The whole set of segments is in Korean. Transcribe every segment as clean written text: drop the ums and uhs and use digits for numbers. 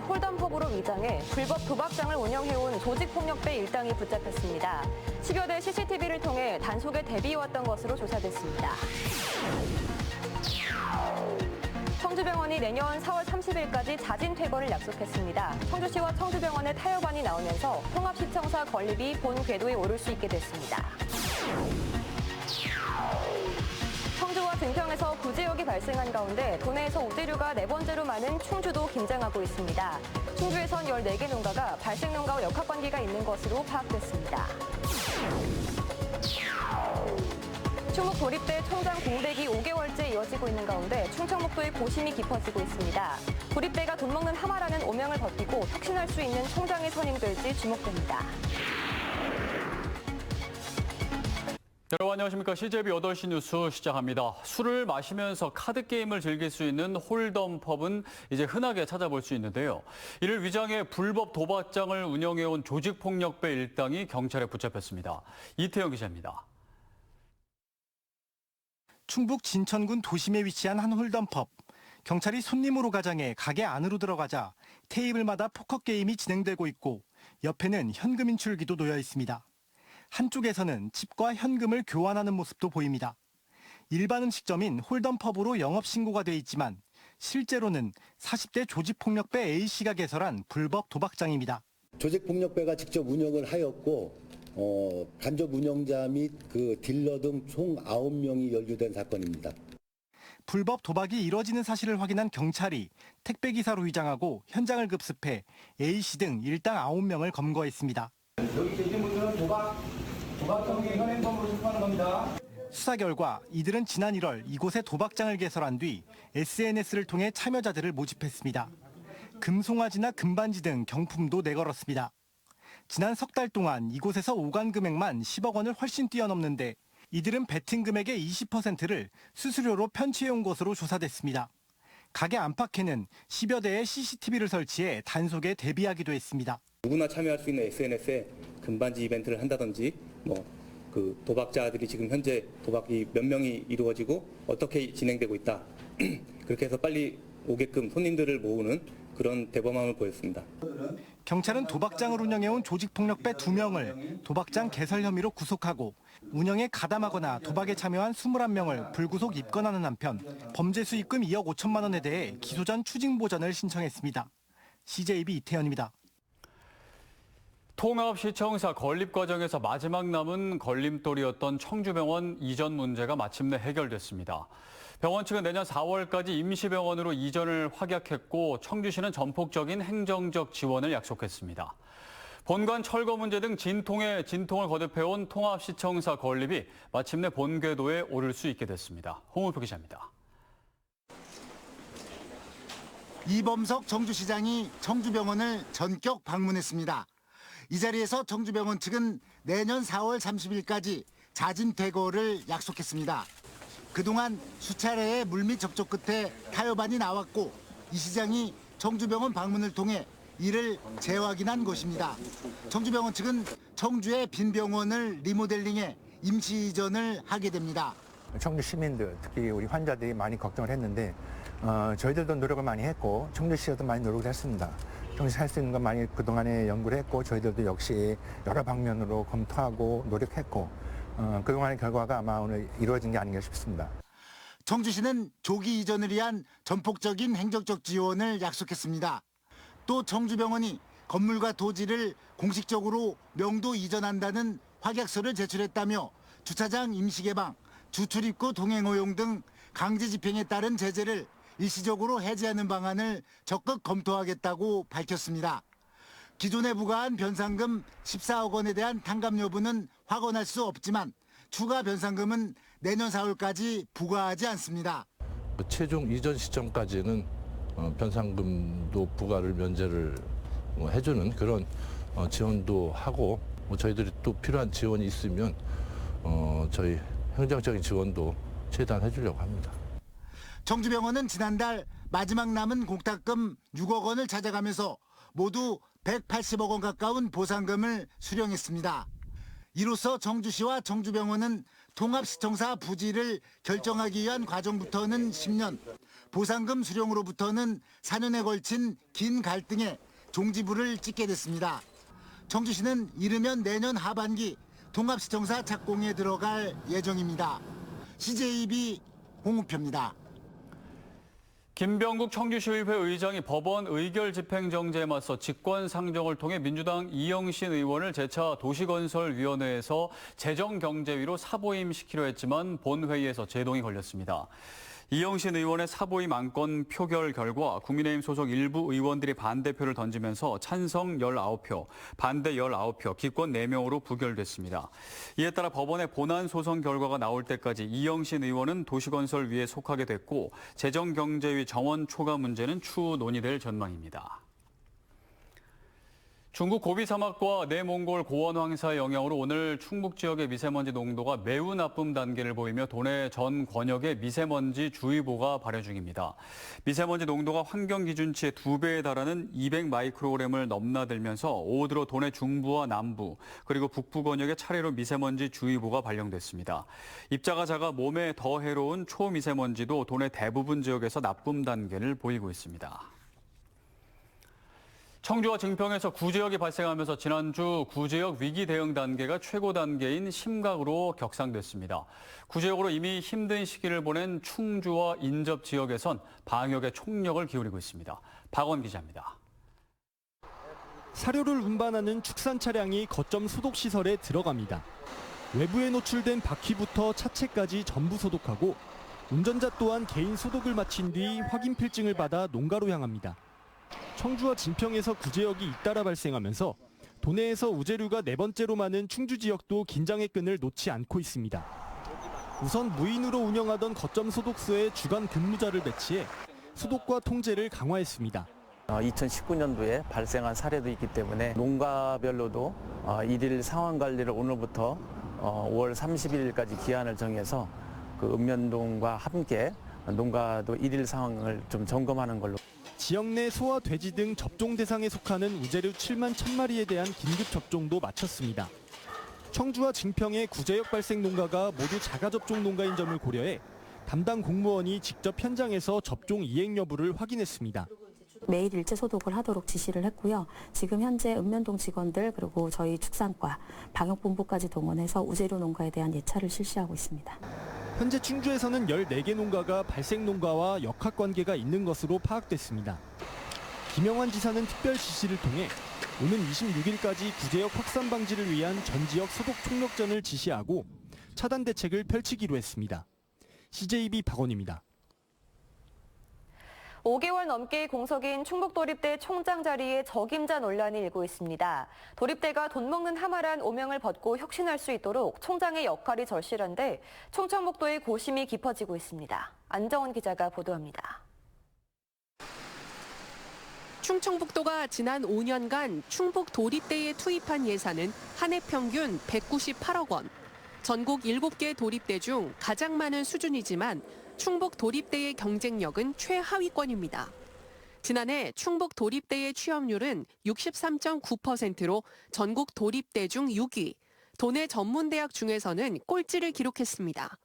홀덤펍으로 위장해 불법 도박장을 운영해온 조직폭력배 일당이 붙잡혔습니다. 10여 대 CCTV를 통해 단속에 대비해왔던 것으로 조사됐습니다. 청주병원이 내년 4월 30일까지 자진 퇴거를 약속했습니다. 청주시와 청주병원의 타협안이 나오면서 통합시청사 건립이 본 궤도에 오를 수 있게 됐습니다. 청주와 증평에서 구제역이 발생한 가운데 도내에서 우대류가 4번째로 많은 충주도 긴장하고 있습니다. 충주에선 14개 농가가 발생 농가와 역학관계가 있는 것으로 파악됐습니다. 충북 도립대 총장 공백이 5개월째 이어지고 있는 가운데 충청북도의 고심이 깊어지고 있습니다. 도립대가 돈 먹는 하마라는 오명을 벗기고 혁신할 수 있는 총장이 선임될지 주목됩니다. 여러분 안녕하십니까. CJB 8시 뉴스 시작합니다. 술을 마시면서 카드게임을 즐길 수 있는 홀덤펍은 이제 흔하게 찾아볼 수 있는데요. 이를 위장해 불법 도박장을 운영해온 조직폭력배 일당이 경찰에 붙잡혔습니다. 이태영 기자입니다. 충북 진천군 도심에 위치한 한 홀덤펍. 경찰이 손님으로 가장해 가게 안으로 들어가자 테이블마다 포커게임이 진행되고 있고 옆에는 현금 인출기도 놓여 있습니다. 한쪽에서는 칩과 현금을 교환하는 모습도 보입니다. 일반 음식점인 홀덤펍으로 영업신고가 돼 있지만 실제로는 40대 조직폭력배 A씨가 개설한 불법 도박장입니다. 조직폭력배가 직접 운영을 하였고 간접 운영자 및 그 딜러 등 총 9명이 연루된 사건입니다. 불법 도박이 이뤄지는 사실을 확인한 경찰이 택배기사로 위장하고 현장을 급습해 A씨 등 일당 9명을 검거했습니다. 여기 계신 분들은 도박성에 현행범으로 체포하는 겁니다. 수사 결과 이들은 지난 1월 이곳에 도박장을 개설한 뒤 SNS를 통해 참여자들을 모집했습니다. 금송아지나 금반지 등 경품도 내걸었습니다. 지난 석 달 동안 이곳에서 오간 금액만 10억 원을 훨씬 뛰어넘는데 이들은 베팅 금액의 20%를 수수료로 편취해온 것으로 조사됐습니다. 가게 안팎에는 10여 대의 CCTV를 설치해 단속에 대비하기도 했습니다. 누구나 참여할 수 있는 SNS에 금반지 이벤트를 한다든지 그 도박자들이 지금 현재 도박이 몇 명이 이루어지고 어떻게 진행되고 있다. 그렇게 해서 빨리 오게끔 손님들을 모으는 그런 대범함을 보였습니다. 경찰은 도박장을 운영해온 조직폭력배 2명을 도박장 개설 혐의로 구속하고 운영에 가담하거나 도박에 참여한 21명을 불구속 입건하는 한편 범죄 수익금 2억 5천만 원에 대해 기소 전 추징보전을 신청했습니다. CJB 이태현입니다. 통합시청사 건립 과정에서 마지막 남은 걸림돌이었던 청주병원 이전 문제가 마침내 해결됐습니다. 병원 측은 내년 4월까지 임시병원으로 이전을 확약했고 청주시는 전폭적인 행정적 지원을 약속했습니다. 본관 철거 문제 등 진통을 거듭해온 통합시청사 건립이 마침내 본궤도에 오를 수 있게 됐습니다. 홍울표 기자입니다. 이범석 청주시장이 청주병원을 전격 방문했습니다. 이 자리에서 청주병원 측은 내년 4월 30일까지 자진 퇴거를 약속했습니다. 그동안 수차례의 물밑 접촉 끝에 타협안이 나왔고 이 시장이 청주병원 방문을 통해 이를 재확인한 것입니다. 청주병원 측은 청주의 빈 병원을 리모델링해 임시 이전을 하게 됩니다. 청주 시민들, 특히 우리 환자들이 많이 걱정을 했는데 저희들도 노력을 많이 했고 청주시에도 많이 노력을 했습니다. 청주시 할 수 있는 건 많이 그동안에 연구를 했고 저희들도 역시 여러 방면으로 검토하고 노력했고 그동안의 결과가 아마 오늘 이루어진 게 아닌가 싶습니다. 청주시는 조기 이전을 위한 전폭적인 행정적 지원을 약속했습니다. 또 청주병원이 건물과 토지를 공식적으로 명도 이전한다는 확약서를 제출했다며 주차장 임시개방, 주출입구 동행 허용 등 강제 집행에 따른 제재를 일시적으로 해제하는 방안을 적극 검토하겠다고 밝혔습니다. 기존에 부과한 변상금 14억 원에 대한 탕감 여부는 확언할 수 없지만 추가 변상금은 내년 4월까지 부과하지 않습니다. 최종 이전 시점까지는 변상금도 부과를 면제를 해주는 그런 지원도 하고 저희들이 또 필요한 지원이 있으면 저희 행정적인 지원도 최대한 해주려고 합니다. 청주병원은 지난달 마지막 남은 공탁금 6억 원을 찾아가면서 모두 180억 원 가까운 보상금을 수령했습니다. 이로써 청주시와 청주병원은 통합시청사 부지를 결정하기 위한 과정부터는 10년, 보상금 수령으로부터는 4년에 걸친 긴 갈등에 종지부를 찍게 됐습니다. 청주시는 이르면 내년 하반기 통합시청사 착공에 들어갈 예정입니다. CJB 홍우표입니다. 김병국 청주시의회 의장이 법원 의결 집행정지에 맞서 직권상정을 통해 민주당 이영신 의원을 재차 도시건설위원회에서 재정경제위로 사보임시키려 했지만 본회의에서 제동이 걸렸습니다. 이영신 의원의 사보임 안건 표결 결과 국민의힘 소속 일부 의원들이 반대표를 던지면서 찬성 19표, 반대 19표, 기권 4명으로 부결됐습니다. 이에 따라 법원의 본안 소송 결과가 나올 때까지 이영신 의원은 도시건설위에 속하게 됐고 재정경제위 정원 초과 문제는 추후 논의될 전망입니다. 중국 고비 사막과 내몽골 고원 황사의 영향으로 오늘 충북 지역의 미세먼지 농도가 매우 나쁨 단계를 보이며 도내 전 권역에 미세먼지 주의보가 발효 중입니다. 미세먼지 농도가 환경 기준치의 2배에 달하는 200 마이크로그램을 넘나들면서 오후 들어 도내 중부와 남부 그리고 북부 권역에 차례로 미세먼지 주의보가 발령됐습니다. 입자가 작아 몸에 더 해로운 초미세먼지도 도내 대부분 지역에서 나쁨 단계를 보이고 있습니다. 청주와 증평에서 구제역이 발생하면서 지난주 구제역 위기 대응 단계가 최고 단계인 심각으로 격상됐습니다. 구제역으로 이미 힘든 시기를 보낸 충주와 인접 지역에선 방역에 총력을 기울이고 있습니다. 박원 기자입니다. 사료를 운반하는 축산 차량이 거점 소독 시설에 들어갑니다. 외부에 노출된 바퀴부터 차체까지 전부 소독하고 운전자 또한 개인 소독을 마친 뒤 확인 필증을 받아 농가로 향합니다. 청주와 진평에서 구제역이 잇따라 발생하면서 도내에서 우제류가 4번째로 많은 충주 지역도 긴장의 끈을 놓지 않고 있습니다. 우선 무인으로 운영하던 거점 소독소에 주간 근무자를 배치해 소독과 통제를 강화했습니다. 2019년도에 발생한 사례도 있기 때문에 농가별로도 일일 상황 관리를 오늘부터 5월 31일까지 기한을 정해서 그 읍면동과 함께 농가도 일일 상황을 좀 점검하는 걸로. 지역 내 소와 돼지 등 접종 대상에 속하는 우제류 7만 1,000마리에 대한 긴급 접종도 마쳤습니다. 청주와 증평의 구제역 발생 농가가 모두 자가접종 농가인 점을 고려해 담당 공무원이 직접 현장에서 접종 이행 여부를 확인했습니다. 매일 일제 소독을 하도록 지시를 했고요. 지금 현재 읍면동 직원들 그리고 저희 축산과 방역본부까지 동원해서 우제류 농가에 대한 예찰을 실시하고 있습니다. 현재 충주에서는 14개 농가가 발생 농가와 역학관계가 있는 것으로 파악됐습니다. 김영환 지사는 특별 지시를 통해 오는 26일까지 구제역 확산 방지를 위한 전 지역 소독 총력전을 지시하고 차단 대책을 펼치기로 했습니다. CJB 박원입니다. 5개월 넘게 공석인 충북도립대 총장 자리에 적임자 논란이 일고 있습니다. 도립대가 돈 먹는 하마란 오명을 벗고 혁신할 수 있도록 총장의 역할이 절실한데 충청북도의 고심이 깊어지고 있습니다. 안정원 기자가 보도합니다. 충청북도가 지난 5년간 충북도립대에 투입한 예산은 한 해 평균 198억 원. 전국 7개 도립대 중 가장 많은 수준이지만 충북 도립대의 경쟁력은 최하위권입니다. 지난해 충북 도립대의 취업률은 63.9%로 전국 도립대 중 6위, 도내 전문대학 중에서는 꼴찌를 기록했습니다.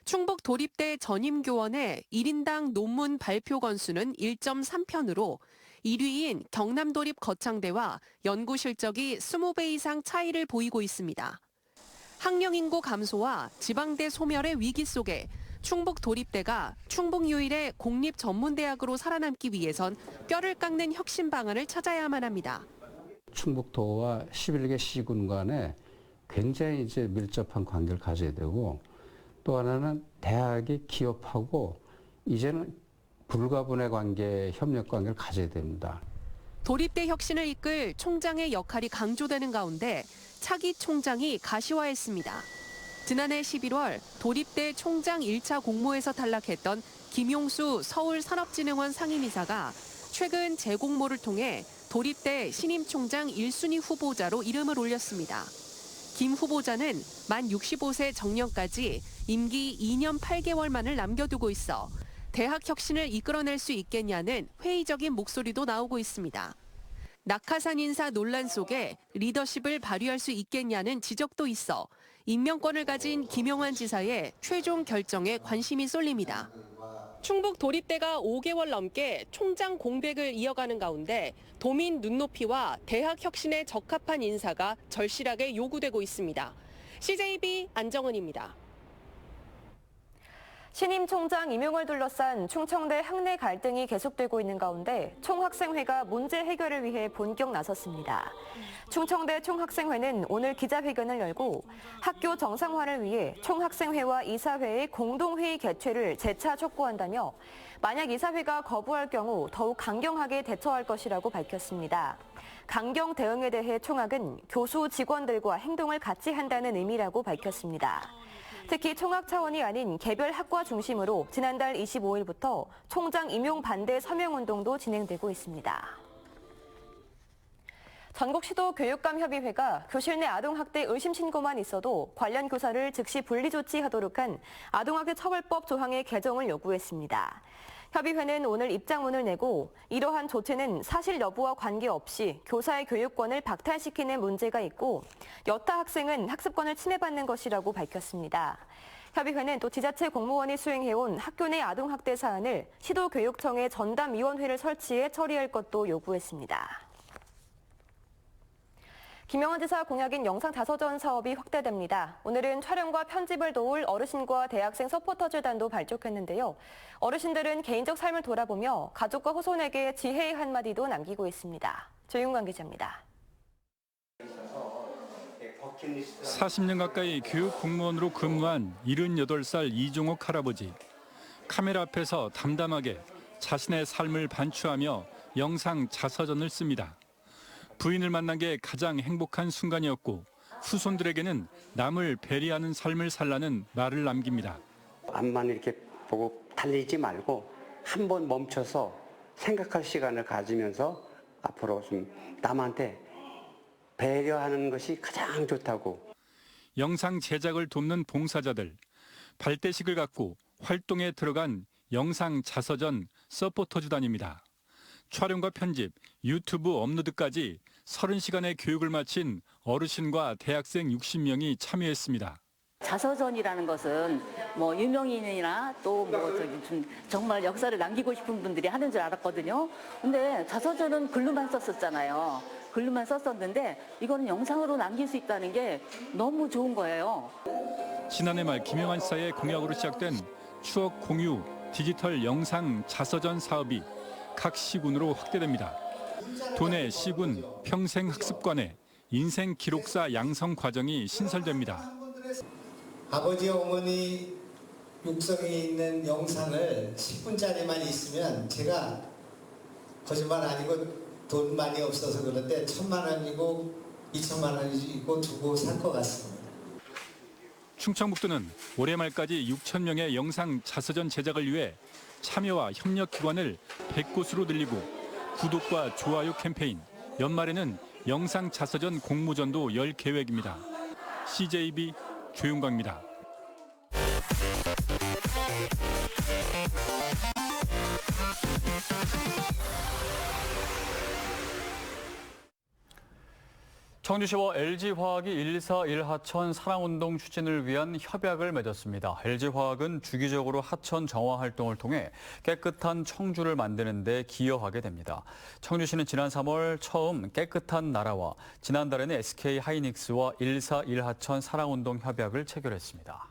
충북 도립대 전임교원의 1인당 논문 발표 건수는 1.3편으로 1위인 경남도립 거창대와 연구 실적이 20배 이상 차이를 보이고 있습니다. 학령 인구 감소와 지방대 소멸의 위기 속에 충북 도립대가 충북 유일의 공립 전문대학으로 살아남기 위해선 뼈를 깎는 혁신 방안을 찾아야만 합니다. 충북도와 11개 시군 간에 굉장히 밀접한 관계를 가져야 되고 또 하나는 대학이 기업하고 이제는 불가분의 관계, 협력 관계를 가져야 됩니다. 도립대 혁신을 이끌 총장의 역할이 강조되는 가운데 차기 총장이 가시화했습니다. 지난해 11월 도립대 총장 1차 공모에서 탈락했던 김용수 서울산업진흥원 상임이사가 최근 재공모를 통해 도립대 신임 총장 1순위 후보자로 이름을 올렸습니다. 김 후보자는 만 65세 정년까지 임기 2년 8개월만을 남겨두고 있어 대학 혁신을 이끌어낼 수 있겠냐는 회의적인 목소리도 나오고 있습니다. 낙하산 인사 논란 속에 리더십을 발휘할 수 있겠냐는 지적도 있어 임명권을 가진 김영환 지사의 최종 결정에 관심이 쏠립니다. 충북 도립대가 5개월 넘게 총장 공백을 이어가는 가운데 도민 눈높이와 대학 혁신에 적합한 인사가 절실하게 요구되고 있습니다. CJB 안정은입니다. 신임 총장 임용을 둘러싼 충청대 학내 갈등이 계속되고 있는 가운데 총학생회가 문제 해결을 위해 본격 나섰습니다. 충청대 총학생회는 오늘 기자회견을 열고 학교 정상화를 위해 총학생회와 이사회의 공동회의 개최를 재차 촉구한다며 만약 이사회가 거부할 경우 더욱 강경하게 대처할 것이라고 밝혔습니다. 강경 대응에 대해 총학은 교수 직원들과 행동을 같이 한다는 의미라고 밝혔습니다. 특히 총학 차원이 아닌 개별 학과 중심으로 지난달 25일부터 총장 임용 반대 서명운동도 진행되고 있습니다. 전국시도교육감협의회가 교실 내 아동학대 의심 신고만 있어도 관련 교사를 즉시 분리 조치하도록 한 아동학대 처벌법 조항의 개정을 요구했습니다. 협의회는 오늘 입장문을 내고 이러한 조치는 사실 여부와 관계없이 교사의 교육권을 박탈시키는 문제가 있고 여타 학생은 학습권을 침해받는 것이라고 밝혔습니다. 협의회는 또 지자체 공무원이 수행해온 학교 내 아동학대 사안을 시도교육청에 전담위원회를 설치해 처리할 것도 요구했습니다. 김영환 지사 공약인 영상자서전 사업이 확대됩니다. 오늘은 촬영과 편집을 도울 어르신과 대학생 서포터 재단도 발족했는데요. 어르신들은 개인적 삶을 돌아보며 가족과 후손에게 지혜의 한마디도 남기고 있습니다. 조윤관 기자입니다. 40년 가까이 교육 공무원으로 근무한 78살 이종옥 할아버지. 카메라 앞에서 담담하게 자신의 삶을 반추하며 영상 자서전을 씁니다. 부인을 만난 게 가장 행복한 순간이었고 후손들에게는 남을 배려하는 삶을 살라는 말을 남깁니다. 앞만 이렇게 보고 달리지 말고 한번 멈춰서 생각할 시간을 가지면서 앞으로 좀 남한테 배려하는 것이 가장 좋다고. 영상 제작을 돕는 봉사자들, 발대식을 갖고 활동에 들어간 영상 자서전 서포터즈단입니다. 촬영과 편집, 유튜브 업로드까지 30시간의 교육을 마친 어르신과 대학생 60명이 참여했습니다. 자서전이라는 것은 뭐 유명인이나 또 뭐 정말 역사를 남기고 싶은 분들이 하는 줄 알았거든요. 근데 자서전은 글로만 썼었잖아요. 글로만 썼었는데 이거는 영상으로 남길 수 있다는 게 너무 좋은 거예요. 지난해 말 김영환 지사의 공약으로 시작된 추억 공유 디지털 영상 자서전 사업이 각 시군으로 확대됩니다. 도내 시군 평생학습관에 인생 기록사 양성 과정이 신설됩니다. 아버지 어머니 육성에 있는 영상을 10분짜리만 있으면 제가 거짓말 아니고 돈 많이 없어서 그런데 1,000만 원이고 2,000만 원이고 두고 살 것 같습니다. 충청북도는 올해 말까지 6,000명의 영상 자서전 제작을 위해 참여와 협력 기관을 100곳으로 늘리고 구독과 좋아요 캠페인, 연말에는 영상 자서전 공모전도 열 계획입니다. CJB 조윤광입니다. 청주시와 LG화학이 141 하천 사랑운동 추진을 위한 협약을 맺었습니다. LG화학은 주기적으로 하천 정화 활동을 통해 깨끗한 청주를 만드는 데 기여하게 됩니다. 청주시는 지난 3월 처음 깨끗한 나라와 지난달에는 SK하이닉스와 141 하천 사랑운동 협약을 체결했습니다.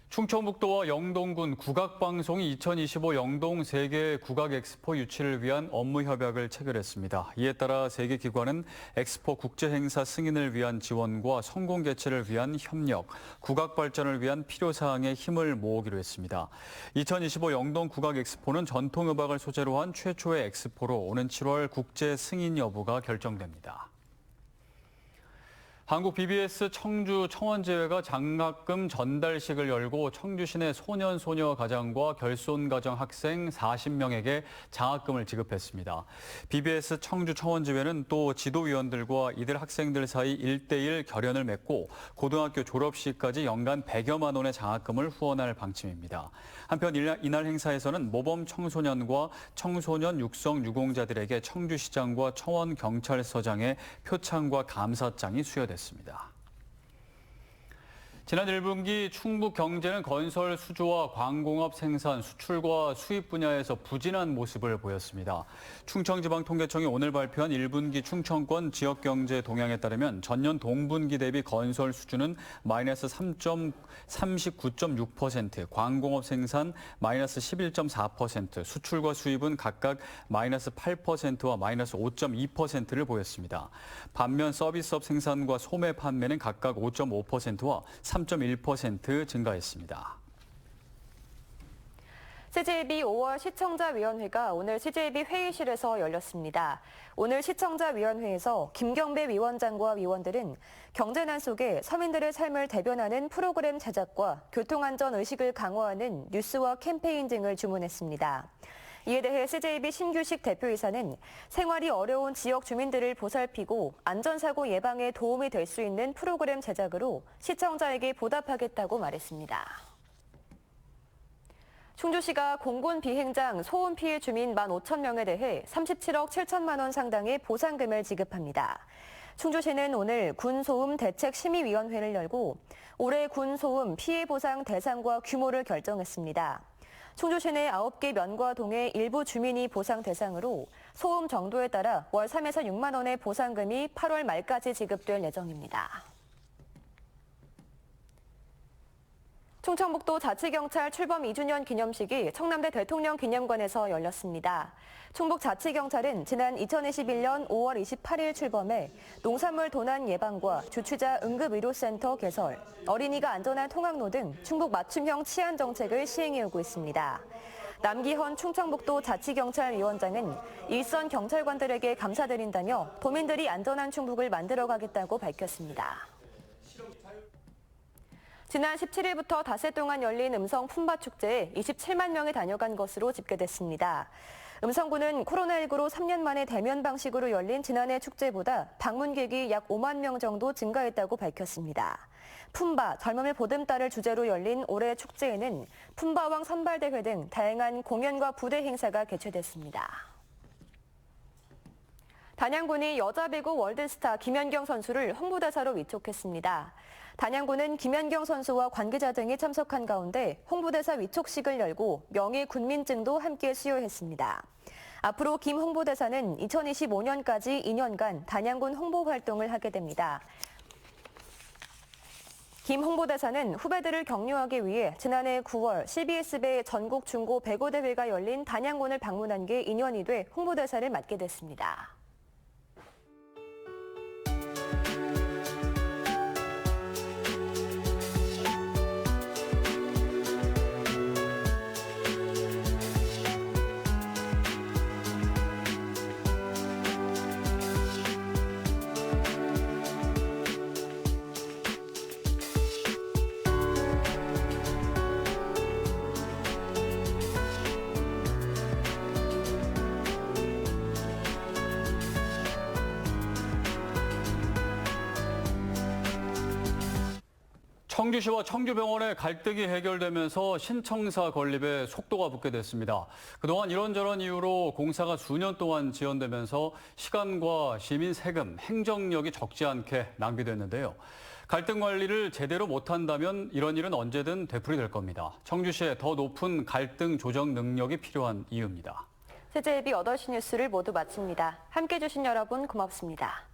충청북도와 영동군 국악방송이 2025 영동 세계 국악엑스포 유치를 위한 업무 협약을 체결했습니다. 이에 따라 세 개 기관은 엑스포 국제행사 승인을 위한 지원과 성공 개최를 위한 협력, 국악 발전을 위한 필요사항에 힘을 모으기로 했습니다. 2025 영동 국악엑스포는 전통음악을 소재로 한 최초의 엑스포로 오는 7월 국제 승인 여부가 결정됩니다. 한국 BBS 청주 청원제회가 장학금 전달식을 열고 청주시 내 소년, 소녀 가정과 결손가정 학생 40명에게 장학금을 지급했습니다. BBS 청주 청원제회는 또 지도위원들과 이들 학생들 사이 1:1 결연을 맺고 고등학교 졸업시까지 연간 100여만 원의 장학금을 후원할 방침입니다. 한편 이날 행사에서는 모범 청소년과 청소년 육성 유공자들에게 청주시장과 청원경찰서장의 표창과 감사장이 수여됐습니다. 지난 1분기 충북 경제는 건설, 수조와 광공업 생산, 수출과 수입 분야에서 부진한 모습을 보였습니다. 충청지방통계청이 오늘 발표한 1분기 충청권 지역경제 동향에 따르면 전년 동분기 대비 건설 수주는 마이너스 39.6%, 광공업 생산 마이너스 11.4%, 수출과 수입은 각각 마이너스 8%와 마이너스 5.2%를 보였습니다. 반면 서비스업 생산과 소매 판매는 각각 5.5%와 3.1% 증가했습니다. CJB 5월 시청자위원회가 오늘 CJB 회의실에서 열렸습니다. 오늘 시청자위원회에서 김경배 위원장과 위원들은 경제난 속에 서민들의 삶을 대변하는 프로그램 제작과 교통안전 의식을 강화하는 뉴스와 캠페인 등을 주문했습니다. 이에 대해 CJB 신규식 대표이사는 생활이 어려운 지역 주민들을 보살피고 안전사고 예방에 도움이 될 수 있는 프로그램 제작으로 시청자에게 보답하겠다고 말했습니다. 충주시가 공군 비행장 소음 피해 주민 15,000명에 대해 37억 7천만 원 상당의 보상금을 지급합니다. 충주시는 오늘 군소음 대책심의위원회를 열고 올해 군소음 피해 보상 대상과 규모를 결정했습니다. 충주시 내 9개 면과 동의 일부 주민이 보상 대상으로 소음 정도에 따라 월 3에서 6만 원의 보상금이 8월 말까지 지급될 예정입니다. 충청북도 자치경찰 출범 2주년 기념식이 청남대 대통령기념관에서 열렸습니다. 충북자치경찰은 지난 2021년 5월 28일 출범해 농산물 도난 예방과 주취자 응급의료센터 개설, 어린이가 안전한 통학로 등 충북 맞춤형 치안 정책을 시행해오고 있습니다. 남기헌 충청북도 자치경찰위원장은 일선 경찰관들에게 감사드린다며 도민들이 안전한 충북을 만들어가겠다고 밝혔습니다. 지난 17일부터 닷새 동안 열린 음성 품바 축제에 27만 명이 다녀간 것으로 집계됐습니다. 음성군은 코로나19로 3년 만에 대면 방식으로 열린 지난해 축제보다 방문객이 약 5만 명 정도 증가했다고 밝혔습니다. 품바, 젊음을 보듬따를 주제로 열린 올해 축제에는 품바왕 선발대회 등 다양한 공연과 부대 행사가 개최됐습니다. 단양군이 여자 배구 월드스타 김연경 선수를 홍보대사로 위촉했습니다. 단양군은 김연경 선수와 관계자 등이 참석한 가운데 홍보대사 위촉식을 열고 명예군민증도 함께 수여했습니다. 앞으로 김 홍보대사는 2025년까지 2년간 단양군 홍보 활동을 하게 됩니다. 김 홍보대사는 후배들을 격려하기 위해 지난해 9월 CBS배 전국 중고 배구 대회가 열린 단양군을 방문한 게 인연이 돼 홍보대사를 맡게 됐습니다. 청주시와 청주병원의 갈등이 해결되면서 신청사 건립에 속도가 붙게 됐습니다. 그동안 이런저런 이유로 공사가 수년 동안 지연되면서 시간과 시민 세금, 행정력이 적지 않게 낭비됐는데요. 갈등 관리를 제대로 못한다면 이런 일은 언제든 되풀이될 겁니다. 청주시에 더 높은 갈등 조정 능력이 필요한 이유입니다. CJB 8시 뉴스를 모두 마칩니다. 함께해 주신 여러분 고맙습니다.